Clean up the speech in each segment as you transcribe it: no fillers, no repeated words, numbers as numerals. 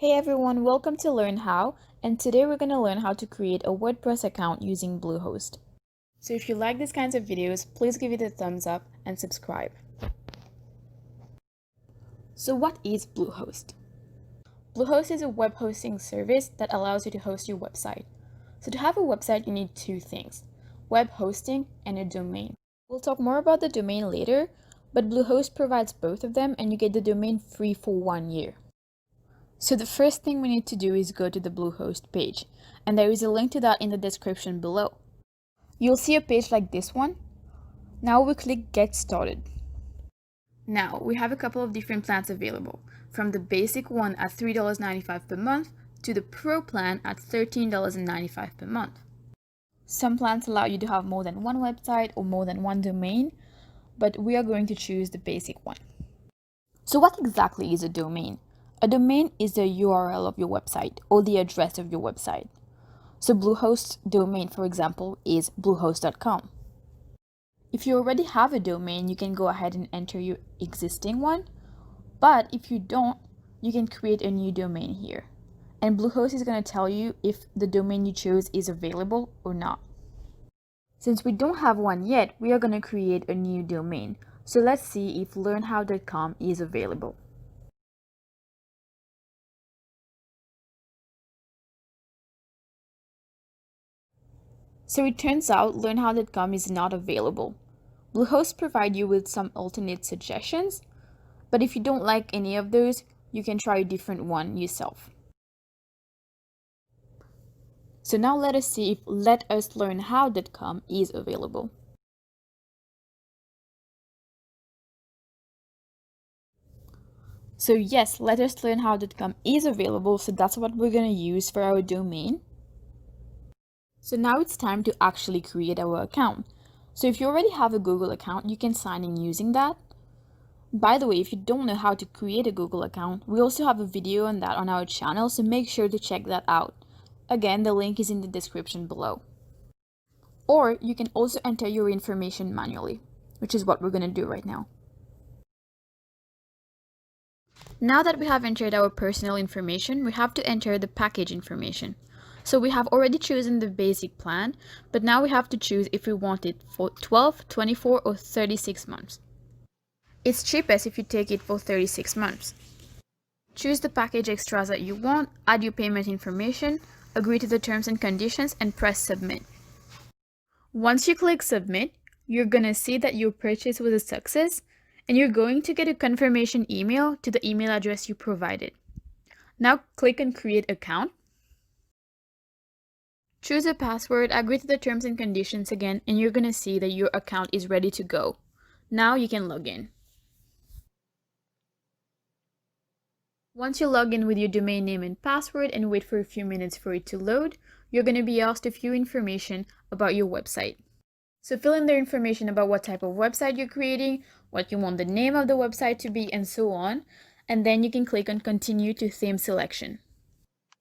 Hey everyone, welcome to Learn How, and today we're going to learn how to create a WordPress account using Bluehost. So if you like these kinds of videos, please give it a thumbs up and subscribe. So what is Bluehost? Bluehost is a web hosting service that allows you to host your website. So to have a website, you need two things: web hosting and a domain. We'll talk more about the domain later, but Bluehost provides both of them and you get the domain free for 1 year. So the first thing we need to do is go to the Bluehost page, and there is a link to that in the description below. You'll see a page like this one. Now we click Get Started. Now we have a couple of different plans available, from the basic one at $3.95 per month to the Pro plan at $13.95 per month. Some plans allow you to have more than one website or more than one domain, but we are going to choose the basic one. So what exactly is a domain? A domain is the URL of your website or the address of your website. So Bluehost's domain, for example, is bluehost.com. If you already have a domain, you can go ahead and enter your existing one. But if you don't, you can create a new domain here. And Bluehost is going to tell you if the domain you chose is available or not. Since we don't have one yet, we are going to create a new domain. So let's see if learnhow.com is available. So it turns out learnhow.com is not available. Bluehost provides you with some alternate suggestions, but if you don't like any of those, you can try a different one yourself. So now let us see if letuslearnhow.com is available. So yes, letuslearnhow.com is available, so that's what we're going to use for our domain. So now it's time to actually create our account. So if you already have a Google account, you can sign in using that. By the way, if you don't know how to create a Google account, we also have a video on that on our channel, so make sure to check that out. Again, the link is in the description below. Or you can also enter your information manually, which is what we're going to do right now. Now that we have entered our personal information, we have to enter the package information. So we have already chosen the basic plan, but now we have to choose if we want it for 12, 24, or 36 months. It's cheapest if you take it for 36 months. Choose the package extras that you want, add your payment information, agree to the terms and conditions, and press submit. Once you click submit, you're going to see that your purchase was a success, and you're going to get a confirmation email to the email address you provided. Now click on create account. Choose a password, agree to the terms and conditions again, and you're going to see that your account is ready to go. Now you can log in. Once you log in with your domain name and password and wait for a few minutes for it to load, you're going to be asked a few information about your website. So fill in the information about what type of website you're creating, what you want the name of the website to be, and so on. And then you can click on continue to theme selection.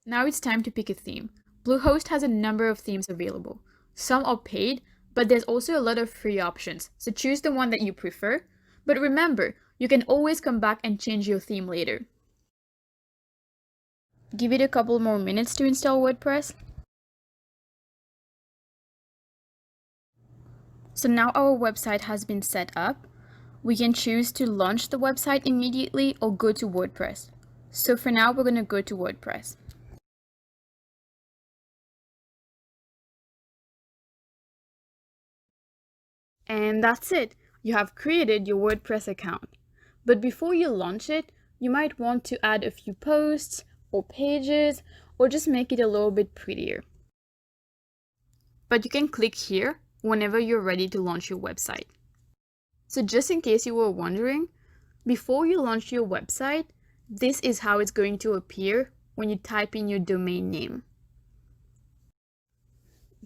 Now it's time to pick a theme. Bluehost has a number of themes available. Some are paid, but there's also a lot of free options. So choose the one that you prefer. But remember, you can always come back and change your theme later. Give it a couple more minutes to install WordPress. So now our website has been set up. We can choose to launch the website immediately or go to WordPress. So for now, we're going to go to WordPress. And that's it. You have created your WordPress account. But before you launch it, you might want to add a few posts or pages, or just make it a little bit prettier. But you can click here whenever you're ready to launch your website. So just in case you were wondering, before you launch your website, this is how it's going to appear when you type in your domain name.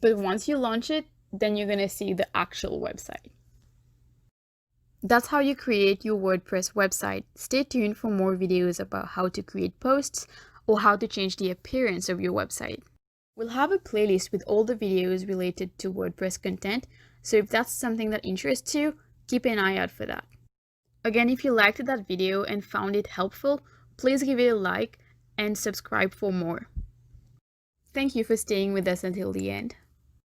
But once you launch it, then you're going to see the actual website. That's how you create your WordPress website. Stay tuned for more videos about how to create posts or how to change the appearance of your website. We'll have a playlist with all the videos related to WordPress content, so if that's something that interests you, keep an eye out for that. Again, if you liked that video and found it helpful, please give it a like and subscribe for more. Thank you for staying with us until the end.